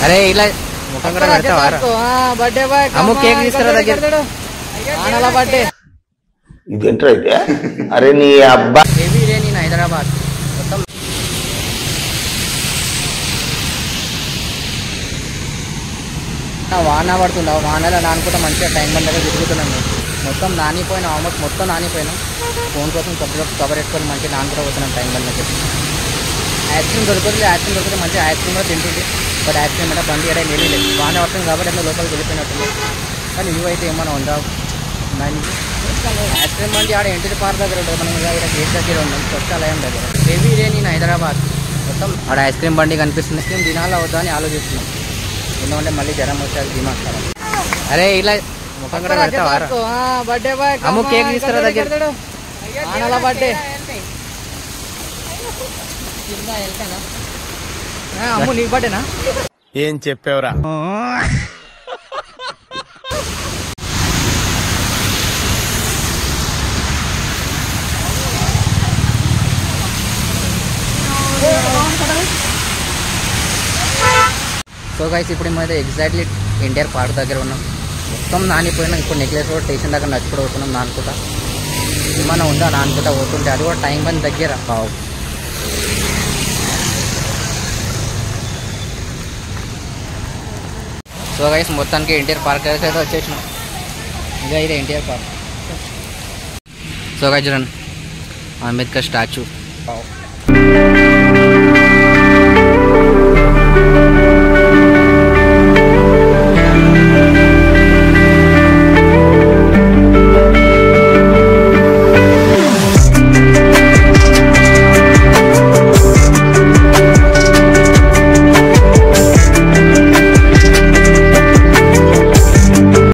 అరే ఇలా ముఖం కూడా పెడతావారా? బర్త్డే బాయ్ అమ్ము కేక్ తీసుకురా దగ్గర. బర్త్డే ఇది ఎంటర్ అయితే అరే నీ అబ్బా హెవీ రేన్ ఇన్ హైదరాబాద్. మొత్తం వాన పడుతుండ, వానలో నానుకుంటా మంచిగా టైం బండ్ దగ్గర తిరుగుతున్నాను. మొత్తం నానిపోయినా, ఆల్మోస్ట్ మొత్తం నానిపోయినా. ఫోన్ కోసం కవర్ వేసుకొని మంచిగా నానుకుంటా పోతున్నాను టైం బండ్ దగ్గర. ఐస్ క్రీమ్ దొరుకుతుంది, ఐస్ క్రీమ్ దొరికితే మంచిగా ఐస్ క్రీమ్ కూడా తింటుంది. బట్ ఐస్ క్రీమ్ అంటే బండి ఎక్కడ వెళ్ళి లేదు, వాన పడుతుంది కాబట్టి అట్లా లోపలికి వెళ్ళిపోయినట్టుంది. కానీ ఇవి అయితే ఏమైనా ఉండవు. ఐస్ క్రీమ్ బండి ఆడ ఎన్టీ పార్క్ దగ్గర ఉంటుంది, మనం ఇక్కడ గేట్ దగ్గర ఉన్నాం, స్వచ్ఛాలయం దగ్గర. Heavy rain in Hyderabad. మొత్తం ఆడ ఐస్ క్రీమ్ బండి కనిపిస్తుంది. ఐస్ క్రీమ్ తినాలా అవుతా అని ఆలోచిస్తున్నాం, ఎందుకంటే మళ్ళీ జ్వరం వచ్చేది దిమాగ్ ఖరాబ్. అరే ఇలా ముఖం కూడా పెడతావారా? బర్త్డే బాయ్ అమ్ము కేక్ తీసుకురా దగ్గర. బర్త్డే అమ్ము నీకు బర్త్డేనా? ఏం చెప్పావురా? సో గైస్ ఇప్పుడు మేము అయితే ఎగ్జాక్ట్లీ ఎన్టీఆర్ పార్క్ దగ్గర ఉన్నాం. మొత్తం నానిపోయినా. ఇప్పుడు నెక్లెస్ రోడ్ స్టేషన్ దగ్గర నచ్చిపోయి అవుతున్నాం నానుకుంటా. ఏమన్నా ఉందా నానుకుంటా పోతుంటే, అది కూడా టైం బండ్ దగ్గర. సో గైస్ మొత్తానికి ఎన్టీఆర్ పార్క్ దగ్గర అయితే వచ్చేసినాం. ఇంకా ఇదే ఎన్టీఆర్ పార్క్. సో గైస్ చూడండి, అంబేద్కర్ స్టాచ్యూ.